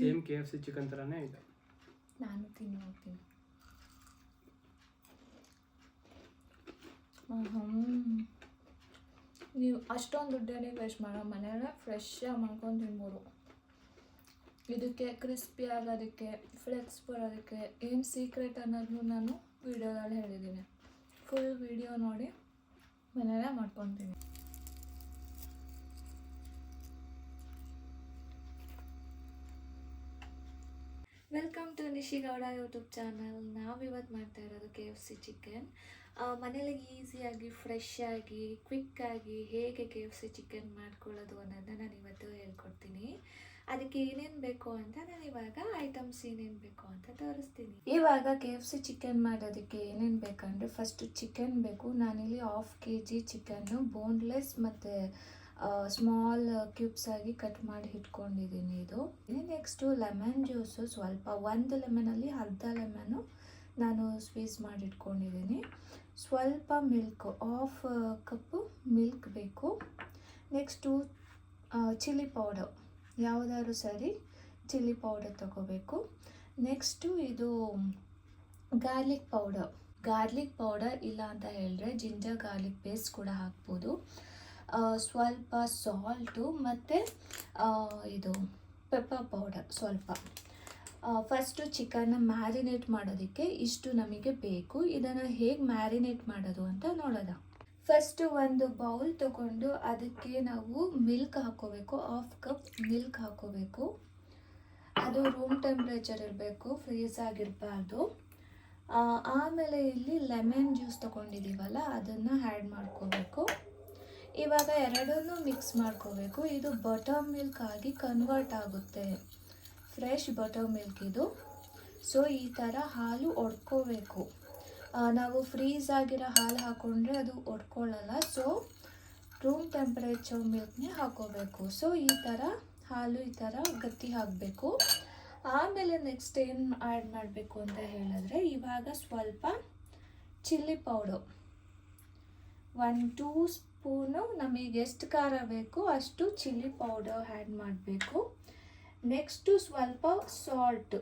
Same KFC chicken ಥರನೇ ಇದೆ. ನಾನು ತಿನ್ನೋಗ್ತೀನಿ. ನೀವು ಅಷ್ಟೊಂದು ದುಡ್ಡೇನೆ ವೇಸ್ಟ್ ಮಾಡೋ, ಮನೆಯಲ್ಲೇ ಫ್ರೆಶ್ಶಾಗಿ ಮಾಡ್ಕೊಂಡು ತಿನ್ಬೋದು. ಇದಕ್ಕೆ ಕ್ರಿಸ್ಪಿ ಆಗೋದಕ್ಕೆ, ಫ್ಲೆಕ್ಸ್ ಬರೋದಕ್ಕೆ ಏನು ಸೀಕ್ರೆಟ್ ಅನ್ನೋದನ್ನು ನಾನು ವಿಡಿಯೋದಲ್ಲಿ ಹೇಳಿದ್ದೀನಿ. ಫುಲ್ ವಿಡಿಯೋ ನೋಡಿ ಮನೆಯಲ್ಲೇ ಮಾಡ್ಕೊತೀನಿ. Welcome to Nishigowda YouTube channel. ನಾವಿವತ್ತು ಮಾಡ್ತಾ ಇರೋದು KFC ಚಿಕನ್. ಮನೇಲಿ ಈಸಿಯಾಗಿ, ಫ್ರೆಶ್ಶಾಗಿ, ಕ್ವಿಕ್ಕಾಗಿ ಹೇಗೆ KFC ಚಿಕನ್ ಮಾಡ್ಕೊಳ್ಳೋದು ಅನ್ನೋದನ್ನ ನಾನು ಇವತ್ತು ಹೇಳ್ಕೊಡ್ತೀನಿ. ಅದಕ್ಕೆ ಏನೇನು ಬೇಕು ಅಂತ ನಾನು ಇವಾಗ ಐಟಮ್ಸ್ ಏನೇನು ಬೇಕು ಅಂತ ತೋರಿಸ್ತೀನಿ. ಇವಾಗ KFC ಚಿಕನ್ ಮಾಡೋದಕ್ಕೆ ಏನೇನು ಬೇಕಂದರೆ ಫಸ್ಟು ಚಿಕನ್ ಬೇಕು. ನಾನಿಲ್ಲಿ 1/2 kg ಚಿಕನ್ನು ಬೋನ್ಲೆಸ್ ಮತ್ತು ಸ್ಮಾಲ್ ಕ್ಯೂಬ್ಸ್ ಆಗಿ ಕಟ್ ಮಾಡಿ ಇಟ್ಕೊಂಡಿದ್ದೀನಿ. ಇದು ನೆಕ್ಸ್ಟು ಲೆಮನ್ ಜ್ಯೂಸು ಸ್ವಲ್ಪ, 1 ಲೆಮನಲ್ಲಿ ಅರ್ಧ ಲೆಮನ್ನು ನಾನು ಸ್ಕ್ವೀಸ್ ಮಾಡಿ ಇಟ್ಕೊಂಡಿದ್ದೀನಿ. ಸ್ವಲ್ಪ ಮಿಲ್ಕ್, 1/2 ಕಪ್ಪು ಮಿಲ್ಕ್ ಬೇಕು. ನೆಕ್ಸ್ಟು ಚಿಲ್ಲಿ ಪೌಡರ್, ಯಾವುದಾದ್ರು ಸರಿ ಚಿಲ್ಲಿ ಪೌಡರ್ ತಗೋಬೇಕು. ನೆಕ್ಸ್ಟು ಇದು ಗಾರ್ಲಿಕ್ ಪೌಡರ್ ಇಲ್ಲ ಅಂತ ಹೇಳಿದ್ರೆ ಜಿಂಜರ್ ಗಾರ್ಲಿಕ್ ಪೇಸ್ಟ್ ಕೂಡ ಹಾಕ್ಬೋದು. ಸ್ವಲ್ಪ ಸಾಲ್ಟು ಮತ್ತು ಇದು ಪೆಪ್ಪರ್ ಪೌಡರ್ ಸ್ವಲ್ಪ. ಫಸ್ಟು ಚಿಕನ್ನ ಮ್ಯಾರಿನೇಟ್ ಮಾಡೋದಕ್ಕೆ ಇಷ್ಟು ನಮಗೆ ಬೇಕು. ಇದನ್ನು ಹೇಗೆ ಮ್ಯಾರಿನೇಟ್ ಮಾಡೋದು ಅಂತ ನೋಡೋಣ. ಫಸ್ಟು ಒಂದು ಬೌಲ್ ತಗೊಂಡು ಅದಕ್ಕೆ ನಾವು ಮಿಲ್ಕ್ ಹಾಕ್ಕೋಬೇಕು. 1/2 ಕಪ್ ಮಿಲ್ಕ್ ಹಾಕ್ಕೋಬೇಕು. ಅದು ರೂಮ್ ಟೆಂಪ್ರೇಚರ್ ಇರಬೇಕು, ಫ್ರೀಸ್ ಆಗಿರಬಾರ್ದು. ಆಮೇಲೆ ಇಲ್ಲಿ ಲೆಮನ್ ಜ್ಯೂಸ್ ತೊಗೊಂಡಿದ್ದೀವಲ್ಲ ಅದನ್ನು ಆ್ಯಡ್ ಮಾಡ್ಕೋಬೇಕು. ಇವಾಗ ಎರಡನ್ನೂ ಮಿಕ್ಸ್ ಮಾಡ್ಕೋಬೇಕು. ಇದು ಬಟರ್ ಮಿಲ್ಕ್ ಆಗಿ ಕನ್ವರ್ಟ್ ಆಗುತ್ತೆ, ಫ್ರೆಶ್ ಬಟರ್ ಮಿಲ್ಕ್ ಇದು. ಸೊ ಈ ಥರ ಹಾಲು ಒಡ್ಕೋಬೇಕು. ನಾವು ಫ್ರೀಸ್ ಆಗಿರೋ ಹಾಲು ಹಾಕ್ಕೊಂಡ್ರೆ ಅದು ಒಡ್ಕೊಳ್ಳಲ್ಲ. ಸೊ ರೂಮ್ ಟೆಂಪ್ರೇಚರ್ ಮಿಲ್ಕ್ನೇ ಹಾಕ್ಕೋಬೇಕು. ಸೊ ಈ ಥರ ಹಾಲು ಈ ಥರ ಗಟ್ಟಿ ಹಾಕಬೇಕು. ಆಮೇಲೆ ನೆಕ್ಸ್ಟ್ ಏನು ಆ್ಯಡ್ ಮಾಡಬೇಕು ಅಂತ ಹೇಳಿದ್ರೆ, ಇವಾಗ ಸ್ವಲ್ಪ ಚಿಲ್ಲಿ ಪೌಡರ್, 1-2 ಸ್ಪೂನು, ನಮಗೆ ಎಷ್ಟು ಖಾರ ಬೇಕು ಅಷ್ಟು ಚಿಲ್ಲಿ ಪೌಡರ್ ಆ್ಯಡ್ ಮಾಡಬೇಕು. ನೆಕ್ಸ್ಟು ಸ್ವಲ್ಪ ಸಾಲ್ಟ್,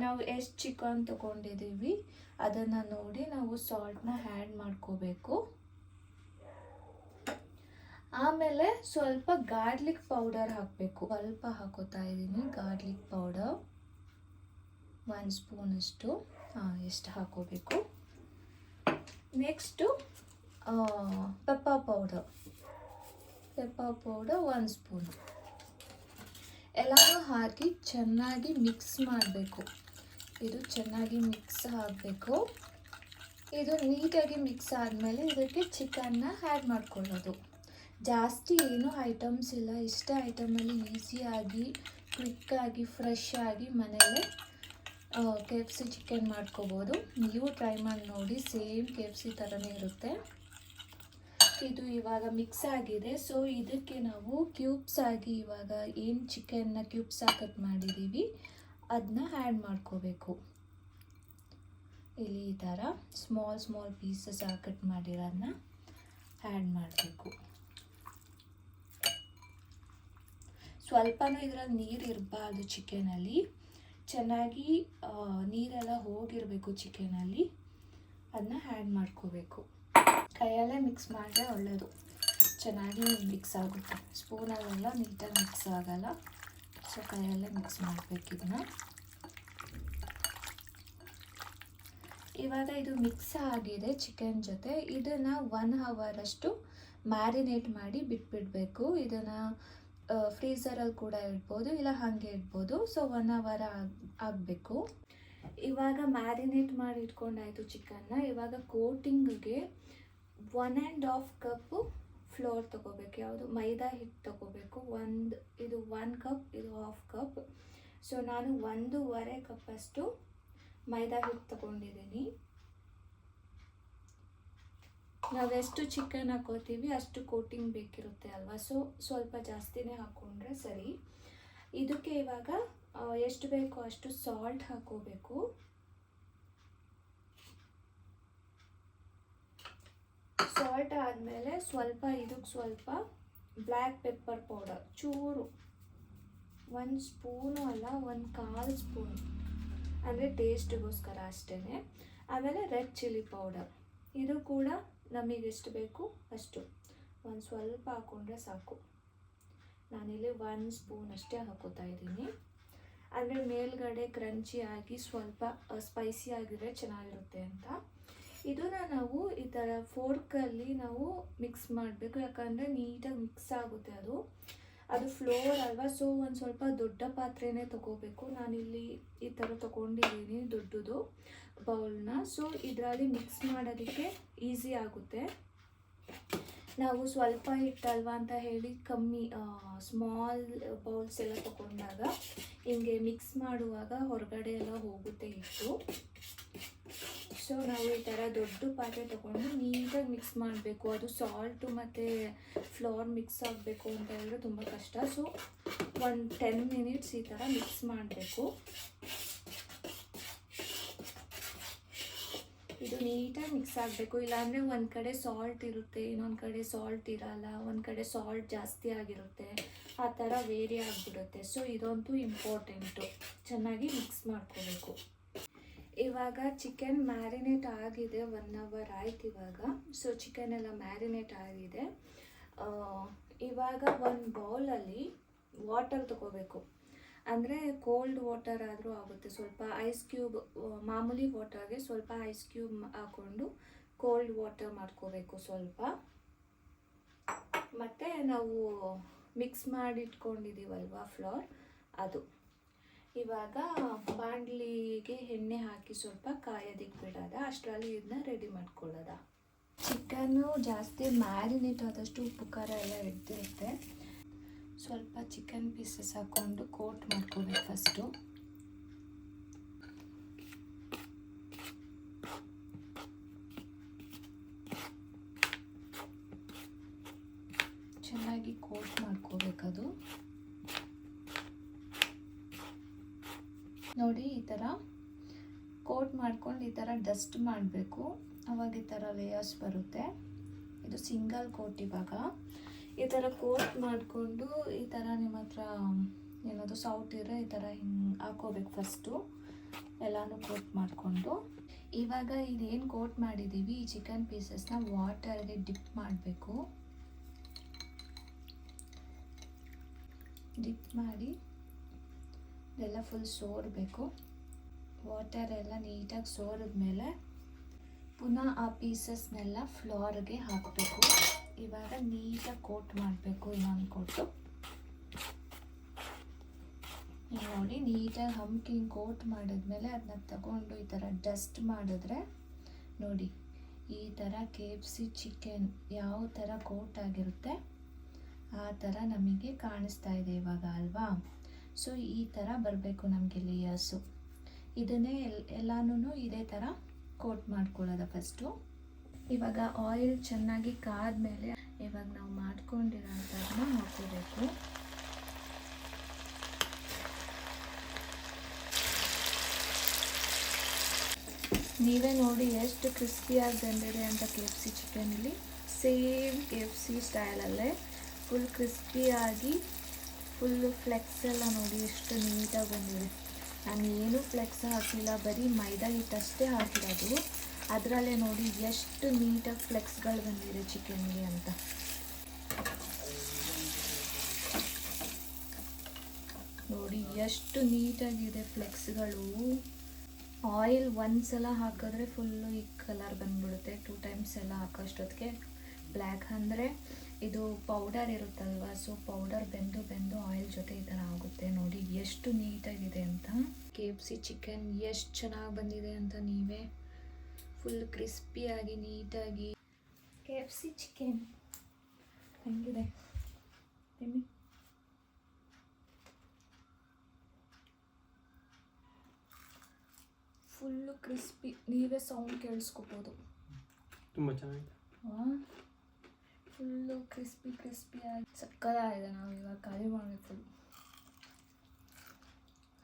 ನಾವು ಎಷ್ಟು ಚಿಕನ್ ತೊಗೊಂಡಿದ್ದೀವಿ ಅದನ್ನು ನೋಡಿ ನಾವು ಸಾಲ್ಟ್ನ ಆ್ಯಡ್ ಮಾಡ್ಕೋಬೇಕು. ಆಮೇಲೆ ಸ್ವಲ್ಪ ಗಾರ್ಲಿಕ್ ಪೌಡರ್ ಹಾಕಬೇಕು. ಸ್ವಲ್ಪ ಹಾಕೋತಾ ಇದ್ದೀನಿ ಗಾರ್ಲಿಕ್ ಪೌಡರ್, 1 ಸ್ಪೂನಷ್ಟು ಎಷ್ಟು ಹಾಕೋಬೇಕು. Next pepper powder 1 spoon. ಎಲ್ಲನೂ ಹಾಕಿ ಚೆನ್ನಾಗಿ ಮಿಕ್ಸ್ ಮಾಡಬೇಕು. ಇದು ಚೆನ್ನಾಗಿ ಮಿಕ್ಸ್ ಆಗಬೇಕು. ಇದು ನೀಟಾಗಿ ಮಿಕ್ಸ್ ಆದಮೇಲೆ ಇದಕ್ಕೆ ಚಿಕನ್ನ ಆ್ಯಡ್ ಮಾಡ್ಕೊಳ್ಳೋದು. ಜಾಸ್ತಿ ಏನೂ ಐಟಮ್ಸ್ ಇಲ್ಲ, ಇಷ್ಟೇ ಐಟಮಲ್ಲಿ ಈಸಿಯಾಗಿ, ಕ್ವಿಕ್ಕಾಗಿ, ಫ್ರೆಶ್ ಆಗಿ ಮನೆಯಲ್ಲೇ KFC ಚಿಕನ್ ಮಾಡ್ಕೋಬೋದು. ನೀವು ಟ್ರೈ ಮಾಡಿ ನೋಡಿ, ಸೇಮ್ KFC ಥರನೇ ಇರುತ್ತೆ. ಇದು ಇವಾಗ ಮಿಕ್ಸ್ ಆಗಿದೆ. ಸೊ ಇದಕ್ಕೆ ನಾವು ಕ್ಯೂಬ್ಸ್ ಆಗಿ, ಇವಾಗ ಏನು ಚಿಕನ್ನ ಕ್ಯೂಬ್ಸ್ ಆಗಿ ಕಟ್ ಮಾಡಿದ್ದೀವಿ ಅದನ್ನ ಆ್ಯಡ್ ಮಾಡ್ಕೋಬೇಕು. ಇಲ್ಲಿ ಈ ಥರ ಸ್ಮಾಲ್ ಪೀಸಸ್ ಆಗಿ ಕಟ್ ಮಾಡಿರೋದನ್ನ ಆ್ಯಡ್ ಮಾಡಬೇಕು. ಸ್ವಲ್ಪನೂ ಇದರಲ್ಲಿ ನೀರು ಇರಬಾರ್ದು ಚಿಕನಲ್ಲಿ, ಚೆನ್ನಾಗಿ ನೀರೆಲ್ಲ ಹೋಗಿರಬೇಕು ಚಿಕನಲ್ಲಿ. ಅದನ್ನ ಆ್ಯಡ್ ಮಾಡ್ಕೋಬೇಕು. ಕೈಯಲ್ಲೇ ಮಿಕ್ಸ್ ಮಾಡಿದ್ರೆ ಒಳ್ಳೆಯದು, ಚೆನ್ನಾಗಿ ಮಿಕ್ಸ್ ಆಗುತ್ತೆ. ಸ್ಪೂನಲ್ಲೆಲ್ಲ ನೀಟಾಗಿ ಮಿಕ್ಸ್ ಆಗಲ್ಲ. ಸೊ ಕೈಯಲ್ಲೇ ಮಿಕ್ಸ್ ಮಾಡಬೇಕು ಇದನ್ನ. ಇವಾಗ ಇದು ಮಿಕ್ಸ್ ಆಗಿದೆ ಚಿಕನ್ ಜೊತೆ. ಇದನ್ನು 1 ಅವರಷ್ಟು ಮ್ಯಾರಿನೇಟ್ ಮಾಡಿ ಬಿಟ್ಬಿಡಬೇಕು. ಇದನ್ನು ಫ್ರೀಝರಲ್ಲಿ ಕೂಡ ಇಡ್ಬೋದು, ಇಲ್ಲ ಹಾಗೆ ಇಡ್ಬೋದು. ಸೊ 1 ಅವರ್ ಆಗಬೇಕು. ಇವಾಗ ಮ್ಯಾರಿನೇಟ್ ಮಾಡಿ ಇಟ್ಕೊಂಡಾಯಿತು ಚಿಕನ್ನ. ಇವಾಗ ಕೋಟಿಂಗ್ಗೆ 1.5 ಕಪ್ಪು ಫ್ಲೋರ್ ತೊಗೋಬೇಕು. ಯಾವುದು ಮೈದಾ ಹಿಟ್ಟು ತೊಗೋಬೇಕು. ಇದು 1 ಕಪ್, ಇದು 1/2 ಕಪ್. ಸೊ ನಾನು 1.5 ಕಪ್ಪಷ್ಟು ಮೈದಾ ಹಿಟ್ಟು ತೊಗೊಂಡಿದ್ದೀನಿ. ನಾವೆಷ್ಟು ಚಿಕನ್ ಹಾಕೋತೀವಿ ಅಷ್ಟು ಕೋಟಿಂಗ್ ಬೇಕಿರುತ್ತೆ ಅಲ್ವಾ. ಸೊ ಸ್ವಲ್ಪ ಜಾಸ್ತಿನೇ ಹಾಕ್ಕೊಂಡ್ರೆ ಸರಿ. ಇದಕ್ಕೆ ಇವಾಗ ಎಷ್ಟು ಬೇಕೋ ಅಷ್ಟು ಸಾಲ್ಟ್ ಹಾಕೋಬೇಕು. ಸಾಲ್ಟ್ ಆದಮೇಲೆ ಸ್ವಲ್ಪ ಇದಕ್ಕೆ ಸ್ವಲ್ಪ ಬ್ಲ್ಯಾಕ್ ಪೆಪ್ಪರ್ ಪೌಡರ್ ಚೂರು, 1 ಸ್ಪೂನು ಅಲ್ಲ, 1/4 ಸ್ಪೂನ್ ಅಂದರೆ ಟೇಸ್ಟಿಗೋಸ್ಕರ ಅಷ್ಟೇ. ಆಮೇಲೆ ರೆಡ್ ಚಿಲ್ಲಿ ಪೌಡರ್, ಇದು ಕೂಡ ನಮಗೆ ಎಷ್ಟು ಬೇಕು ಅಷ್ಟು, ಒಂದು ಸ್ವಲ್ಪ ಹಾಕ್ಕೊಂಡ್ರೆ ಸಾಕು. ನಾನಿಲ್ಲಿ 1 ಸ್ಪೂನ್ ಅಷ್ಟೇ ಹಾಕೋತಾ ಇದ್ದೀನಿ. ಅಂದರೆ ಮೇಲ್ಗಡೆ ಕ್ರಂಚಿ ಆಗಿ ಸ್ವಲ್ಪ ಸ್ಪೈಸಿ ಆಗಿದ್ರೆ ಚೆನ್ನಾಗಿರುತ್ತೆ ಅಂತ. ಇದನ್ನು ನಾವು ಈ ಥರ ಫೋರ್ಕಲ್ಲಿ ನಾವು ಮಿಕ್ಸ್ ಮಾಡಬೇಕು, ಯಾಕಂದರೆ ನೀಟಾಗಿ ಮಿಕ್ಸ್ ಆಗುತ್ತೆ ಅದು ಫ್ಲೋರ್ ಅಲ್ವಾ. ಸೊ ಒಂದು ಸ್ವಲ್ಪ ದೊಡ್ಡ ಪಾತ್ರೆನೇ ತೊಗೋಬೇಕು. ನಾನಿಲ್ಲಿ ಈ ಥರ ತೊಗೊಂಡಿದ್ದೀನಿ ದೊಡ್ಡದು ಬೌಲ್ನ. ಸೊ ಇದರಲ್ಲಿ ಮಿಕ್ಸ್ ಮಾಡೋದಕ್ಕೆ ಈಸಿ ಆಗುತ್ತೆ. ನಾವು ಸ್ವಲ್ಪ ಹಿಟ್ಟಲ್ವಾ ಅಂತ ಹೇಳಿ ಕಮ್ಮಿ ಸ್ಮಾಲ್ ಬೌಲ್ಸ್ ಎಲ್ಲ ತೊಗೊಂಡಾಗ ಹಿಂಗೆ ಮಿಕ್ಸ್ ಮಾಡುವಾಗ ಹೊರಗಡೆ ಎಲ್ಲ ಹೋಗುತ್ತೆ ಹಿಟ್ಟು. ಸೊ ನಾವು ಈ ಥರ ದೊಡ್ಡ ಪಾತ್ರೆ ತೊಗೊಂಡು ನೀಟಾಗಿ ಮಿಕ್ಸ್ ಮಾಡಬೇಕು. ಅದು ಸಾಲ್ಟು ಮತ್ತು ಫ್ಲೋರ್ ಮಿಕ್ಸ್ ಆಗಬೇಕು ಅಂತ ಹೇಳಿದ್ರೆ ತುಂಬ ಕಷ್ಟ. ಸೊ ಒಂದು 10 ಮಿನಿಟ್ಸ್ ಈ ಥರ ಮಿಕ್ಸ್ ಮಾಡಬೇಕು. ಇದು ನೀಟಾಗಿ ಮಿಕ್ಸ್ ಆಗಬೇಕು, ಇಲ್ಲಾಂದರೆ ಒಂದು ಕಡೆ ಸಾಲ್ಟ್ ಇರುತ್ತೆ, ಇನ್ನೊಂದು ಕಡೆ ಸಾಲ್ಟ್ ಇರಲ್ಲ, ಒಂದು ಕಡೆ ಸಾಲ್ಟ್ ಜಾಸ್ತಿ ಆಗಿರುತ್ತೆ, ಆ ಥರ ವೇರಿ ಆಗಿಬಿಡುತ್ತೆ. ಸೊ ಇದಂತೂ ಇಂಪಾರ್ಟೆಂಟು, ಚೆನ್ನಾಗಿ ಮಿಕ್ಸ್ ಮಾಡ್ಕೋಬೇಕು. ಇವಾಗ ಚಿಕನ್ ಮ್ಯಾರಿನೇಟ್ ಆಗಿದೆ, 1 ಅವರ್ ಆಯ್ತು ಇವಾಗ. ಸೊ ಚಿಕನ್ ಎಲ್ಲ ಮ್ಯಾರಿನೇಟ್ ಆಗಿದೆ. ಇವಾಗ ಒಂದು ಬೌಲಲ್ಲಿ ವಾಟರ್ ತೊಗೋಬೇಕು. ಅಂದರೆ ಕೋಲ್ಡ್ ವಾಟರ್ ಆದರೂ ಆಗುತ್ತೆ. ಸ್ವಲ್ಪ ಐಸ್ ಕ್ಯೂಬ್, ಮಾಮೂಲಿ ವಾಟರ್ಗೆ ಸ್ವಲ್ಪ ಐಸ್ ಕ್ಯೂಬ್ ಹಾಕ್ಕೊಂಡು ಕೋಲ್ಡ್ ವಾಟರ್ ಮಾಡ್ಕೋಬೇಕು ಸ್ವಲ್ಪ. ಮತ್ತು ನಾವು ಮಿಕ್ಸ್ ಮಾಡಿ ಇಟ್ಕೊಂಡಿದ್ದೀವಲ್ವ ಫ್ಲೋರ್, ಅದು ಇವಾಗ ಬಾಣಲಿಗೆ ಎಣ್ಣೆ ಹಾಕಿ ಸ್ವಲ್ಪ ಕಾಯೋದಕ್ಕೆ ಬಿಡೋದ, ಅಷ್ಟರಲ್ಲಿ ಇದನ್ನ ರೆಡಿ ಮಾಡ್ಕೊಳ್ಳೋದ. ಚಿಕನ್ನು ಜಾಸ್ತಿ ಮ್ಯಾರಿನೇಟ್ ಆದಷ್ಟು ಉಪ್ಪು ಖಾರ ಎಲ್ಲ ಹಿಡ್ದಿರುತ್ತೆ. ಸ್ವಲ್ಪ ಚಿಕನ್ ಪೀಸಸ್ ಹಾಕ್ಕೊಂಡು ಕೋಟ್ ಮಾಡ್ಕೋಬೇಕು ಫಸ್ಟು. ಚೆನ್ನಾಗಿ ಕೋಟ್ ಮಾಡ್ಕೋಬೇಕದು. ನೋಡಿ ಈ ಥರ ಕೋಟ್ ಮಾಡ್ಕೊಂಡು ಈ ಥರ ಡಸ್ಟ್ ಮಾಡಬೇಕು, ಅವಾಗ ಈ ಥರ ಲೇಯರ್ಸ್ ಬರುತ್ತೆ. ಇದು ಸಿಂಗಲ್ ಕೋಟ್. ಇವಾಗ ಈ ಥರ ಕೋಟ್ ಮಾಡಿಕೊಂಡು ಈ ಥರ ನಿಮ್ಮ ಹತ್ರ ಏನಾದರೂ ಸೌಟ್ ಇರೋ ಈ ಥರ ಹಿಂಗೆ ಹಾಕೋಬೇಕು ಫಸ್ಟು, ಎಲ್ಲನೂ ಕೋಟ್ ಮಾಡಿಕೊಂಡು. ಇವಾಗ ಇದೇನು ಕೋಟ್ ಮಾಡಿದ್ದೀವಿ ಈ ಚಿಕನ್ ಪೀಸಸ್ನ ವಾಟರ್ಗೆ ಡಿಪ್ ಮಾಡಬೇಕು. ಡಿಪ್ ಮಾಡಿ ಎಲ್ಲ ಫುಲ್ ಸೋರಬೇಕು. ವಾಟರ್ ಎಲ್ಲ ನೀಟಾಗಿ ಸೋರಿದ್ಮೇಲೆ ಪುನಃ ಆ ಪೀಸಸ್ನೆಲ್ಲ ಫ್ಲೋರ್ಗೆ ಹಾಕಬೇಕು. ಇವಾಗ ನೀಟಾಗಿ ಕೋಟ್ ಮಾಡಬೇಕು, ಇನ್ನೊಂದು ಕೋಟು. ನೋಡಿ ನೀಟಾಗಿ ಹಂಕಿ ಕೋಟ್ ಮಾಡಿದ್ಮೇಲೆ ಅದನ್ನ ತಗೊಂಡು ಈ ಥರ ಡಸ್ಟ್ ಮಾಡಿದ್ರೆ ನೋಡಿ ಈ ಥರ KFC ಚಿಕನ್ ಯಾವ ಥರ ಕೋಟ್ ಆಗಿರುತ್ತೆ ಆ ಥರ ನಮಗೆ ಕಾಣಿಸ್ತಾ ಇದೆ ಇವಾಗ ಅಲ್ವಾ. ಸೊ ಈ ಥರ ಬರಬೇಕು ನಮಗೆ ಲೇಯರ್ಸು. ಇದನ್ನೇ ಎಲ್ಲನೂ ಇದೇ ಥರ ಕೋಟ್ ಮಾಡ್ಕೊಳ್ಳೋದ ಫಸ್ಟು. ಇವಾಗ ಆಯಿಲ್ ಚೆನ್ನಾಗಿ ಕಾದ್ಮೇಲೆ ಇವಾಗ ನಾವು ಮಾಡ್ಕೊಂಡಿರೋಂಥದ್ದನ್ನ ಹಾಕೋಬೇಕು. ನೀವೇ ನೋಡಿ ಎಷ್ಟು ಕ್ರಿಸ್ಪಿಯಾಗಿ ಬಂದಿದೆ ಅಂತ KFC ಚಿಕನಲ್ಲಿ. ಸೇಮ್ KFC ಸ್ಟೈಲಲ್ಲೇ ಫುಲ್ ಕ್ರಿಸ್ಪಿಯಾಗಿ ಫುಲ್ಲು ಫ್ಲೆಕ್ಸ್ ಎಲ್ಲ ನೋಡಿ ಎಷ್ಟು ನೀಟಾಗಿ ಬಂದಿದೆ. ನಾನು ಏನೂ ಫ್ಲೆಕ್ಸ್ ಹಾಕಿಲ್ಲ, ಬರೀ ಮೈದಾ ಹಿಟ್ಟಷ್ಟೇ ಹಾಕಿರೋದು. ಅದರಲ್ಲೇ ನೋಡಿ ಎಷ್ಟು ನೀಟಾಗಿ ಫ್ಲೆಕ್ಸ್ಗಳು ಬಂದಿದೆ ಚಿಕನ್ಗೆ ಅಂತ. ನೋಡಿ ಎಷ್ಟು ನೀಟಾಗಿದೆ ಫ್ಲೆಕ್ಸ್ಗಳು. ಆಯಿಲ್ ಒಂದ್ಸಲ ಹಾಕಿದ್ರೆ ಫುಲ್ಲು ಈ ಕಲರ್ ಬಂದ್ಬಿಡುತ್ತೆ. 2 ಟೈಮ್ಸ್ ಎಲ್ಲ ಹಾಕೋಷ್ಟೊತ್ತಿಗೆ ಬ್ಲ್ಯಾಕ್, ಅಂದರೆ ಇದು ಪೌಡರ್ ಇರುತ್ತಲ್ವ, ಸೊ ಪೌಡರ್ ಬೆಂದು ಆಯಿಲ್ ಜೊತೆ ಈ ಥರ ಆಗುತ್ತೆ. ನೋಡಿ ಎಷ್ಟು ನೀಟಾಗಿದೆ ಅಂತ. KFC ಚಿಕನ್ ಎಷ್ಟು ಚೆನ್ನಾಗಿ ಬಂದಿದೆ ಅಂತ ನೀವೇ ಫುಲ್ ಕ್ರಿಸ್ಪಿಯಾಗಿ ನೀಟಾಗಿ. KFC ಚಿಕನ್ ಹೆಂಗಿದೆ ತಿನ್ನಿ. ಫುಲ್ಲು ಕ್ರಿಸ್ಪಿ, ನೀವೇ ಸೌಂಡ್ ಕೇಳಿಸ್ಕೋಬೋದು. ತುಂಬ ಚೆನ್ನಾಗಿದೆ. ಫುಲ್ಲು ಕ್ರಿಸ್ಪಿಯಾಗಿ ಸಕ್ಕತ್ತಾಗಿದೆ. ನಾವು ಇವಾಗ ಖಾಲಿ ಮಾಡಬೇಕು.